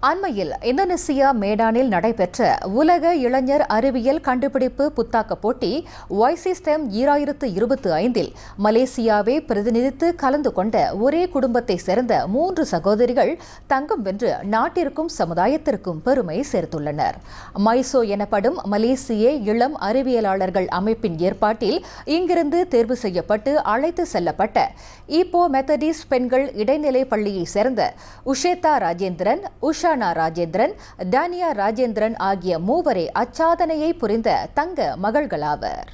அண்மையில் இந்தோனேசியா மேடானில் நடைபெற்ற உலக இளைஞர் அறிவியல் கண்டுபிடிப்பு புத்தாக்க போட்டி YC-STEM 2025 மலேசியாவை பிரதிநிதித்து கலந்து கொண்ட ஒரே குடும்பத்தை சேர்ந்த 3 சகோதரிகள் தங்கம் வென்று நாட்டிற்கும் சமுதாயத்திற்கும் பெருமை சேர்த்துள்ளனர். மைசோ எனப்படும் மலேசிய இளம் அறிவியலாளர்கள் அமைப்பின் ஏற்பாட்டில் இங்கிருந்து தேர்வு செய்யப்பட்டு அழைத்து செல்லப்பட்ட ஈப்போ மெத்தடிஸ்ட் பெண்கள் இடைநிலை பள்ளியை சேர்ந்த உஷேதா ராஜேந்திரன், உஷானா ராஜேந்திரன், டானியா ராஜேந்திரன் ஆகிய மூவரே அச்சாதனையை புரிந்த தங்க மகள்களாவர்.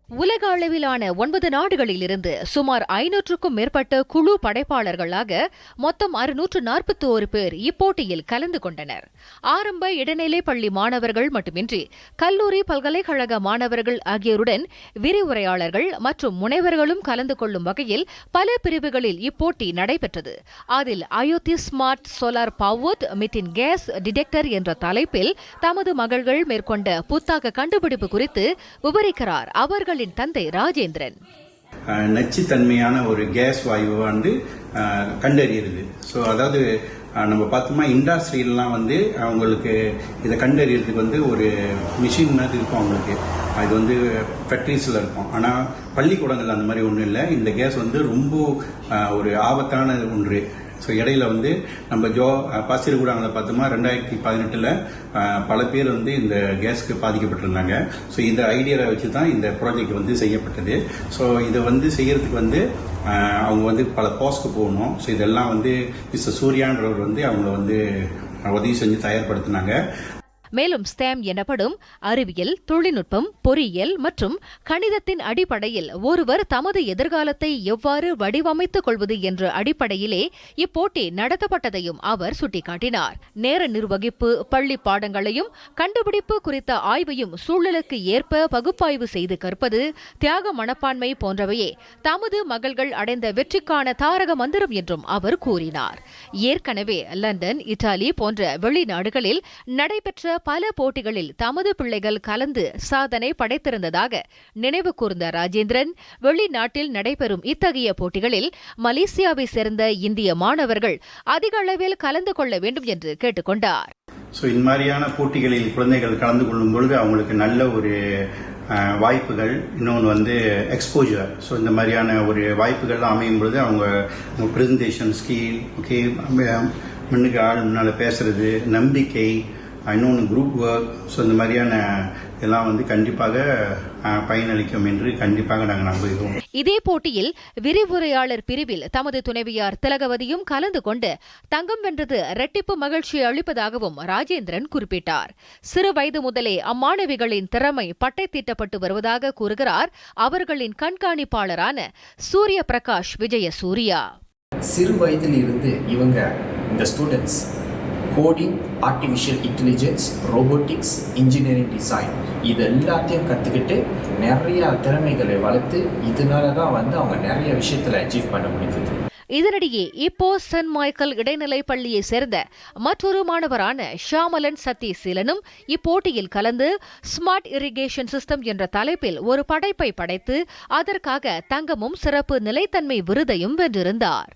உலக அளவிலான 9 நாடுகளிலிருந்து சுமார் 500க்கும் மேற்பட்ட குழு படைப்பாளர்களாக மொத்தம் 641 பேர் இப்போட்டியில் கலந்து கொண்டனர். ஆரம்ப இடைநிலை பள்ளி மாணவர்கள் மட்டுமின்றி கல்லூரி பல்கலைக்கழக மாணவர்கள் ஆகியோருடன் விரிவுரையாளர்கள் மற்றும் முனைவர்களும் கலந்து கொள்ளும் வகையில் பல பிரிவுகளில் இப்போட்டி நடைபெற்றது. அதில் Ayodhya smart solar powered methane gas detector என்ற தலைப்பில் தமது மகள்கள் மேற்கொண்ட புத்தாக்க கண்டுபிடிப்பு குறித்து விவரிக்கிறார் அவர்கள் தந்தை ராஜேந்திரன். நச்சுத்தன்மையான ஒரு கேஸ் வாயுவை கண்டறியுது. ஸோ அதாவது நம்ம பார்த்தோம்னா இண்டஸ்ட்ரியெல்லாம் அவங்களுக்கு இதை கண்டறியறதுக்கு ஒரு மிஷின் மாதிரி இருக்கும். அவங்களுக்கு அது ஃபேக்ட்ரிஸில் இருக்கும். ஆனால் பள்ளிக்கூடங்கள் அந்த மாதிரி ஒன்றும் இல்லை. இந்த கேஸ் ரொம்ப ஒரு ஆபத்தான ஒன்று. ஸோ இடையில நம்ம பாசிரகுடாங்களை பார்த்தோமா 2018 பல பேர் இந்த கேஸ்க்கு பாதிக்கப்பட்டிருந்தாங்க. ஸோ இந்த ஐடியாவை வச்சு தான் இந்த ப்ராஜெக்ட் செய்யப்பட்டது. ஸோ இதை செய்யறதுக்கு அவங்க பல போஸ்க்கு போகணும். ஸோ இதெல்லாம் மிஸ்டர் சூர்யான்றவர் அவங்கள உதவி செஞ்சு தயார்படுத்தினாங்க. மேலும் STEM எனப்படும் அறிவியல், தொழில்நுட்பம், பொறியியல் மற்றும் கணிதத்தின் அடிப்படையில் ஒருவர் தமது எதிர்காலத்தை எவ்வாறு வடிவமைத்துக் கொள்வது என்ற அடிப்படையிலே இப்போட்டி நடத்தப்பட்டதையும் அவர் சுட்டிக்காட்டினார். நேர நிர்வகிப்பு, பள்ளி பாடங்களையும் கண்டுபிடிப்பு குறித்த ஆய்வையும் சூழலுக்கு ஏற்ப பகுப்பாய்வு செய்து கற்பது, தியாக மனப்பான்மை போன்றவையே தமது மகள்கள் அடைந்த வெற்றிக்கான தாரக மந்திரம் என்றும் அவர் கூறினார். ஏற்கனவே லண்டன், இத்தாலி போன்ற வெளிநாடுகளில் நடைபெற்ற பல போட்டிகளில் தமது பிள்ளைகள் கலந்து சாதனை படைத்திருந்ததாக நினைவு கூர்ந்த ராஜேந்திரன், வெளிநாட்டில் நடைபெறும் இத்தகைய போட்டிகளில் மலேசியாவை சேர்ந்த இந்திய மாணவர்கள் அதிக அளவில் கலந்து கொள்ள வேண்டும் என்று கேட்டுக்கொண்டார். இந்த மாதிரியான போட்டிகளில் குழந்தைகள் கலந்து கொள்ளும் பொழுது அவங்களுக்கு நல்ல ஒரு வாய்ப்புகள், இன்னொன்று எக்ஸ்போஜர். ஸோ இந்த மாதிரியான ஒரு வாய்ப்புகள் அமையும் பொழுது அவங்க பிரசன்டேஷன் ஸ்கில், முன்னுக்கு ஆள் முன்னால் பேசுறது, நம்பிக்கை, இன்னொன்று குரூப் ஒர்க். ஸோ இந்த மாதிரியான இதெல்லாம் கண்டிப்பாக பயனளிக்கும் என்று கண்டிப்பாக நாங்கள் நம்புகிறோம். இதே போட்டியில் விரிவுரையாளர் பிரிவில் தமது துணைவியார் திலகவதியும் கலந்து கொண்டு தங்கம் வென்றது இரட்டிப்பு மகிழ்ச்சி அளிப்பதாகவும் ராஜேந்திரன் குறிப்பிட்டார். சிறு வயது முதலே அம்மாணவிகளின் திறமை பட்டை தீட்டப்பட்டு வருவதாக கூறுகிறார் அவர்களின் கண்காணிப்பாளரான சூரிய பிரகாஷ் விஜய சூர்யா. சிறு வயதில் இருந்து இவங்க இந்த students coding, artificial intelligence, robotics, engineering design இது எல்லாத்தையும் கற்றுக்கிட்டு நிறைய திறமைகளை வளர்த்து இதனால தான் அவங்க நிறைய விஷயத்தில் அச்சீவ் பண்ண முடிந்தது. இதனிடையே இப்போ சென்ட் மைக்கேல் இடைநிலை பள்ளியை சேர்ந்த மற்றொரு மாணவரான ஷாமலன் சத்யசீலனும் இப்போட்டியில் கலந்து ஸ்மார்ட் இரிகேஷன் சிஸ்டம் என்ற தலைப்பில் ஒரு படைப்பை படைத்து அதற்காக தங்கமும் சிறப்பு நிலைத்தன்மை விருதையும் வென்றிருந்தார்.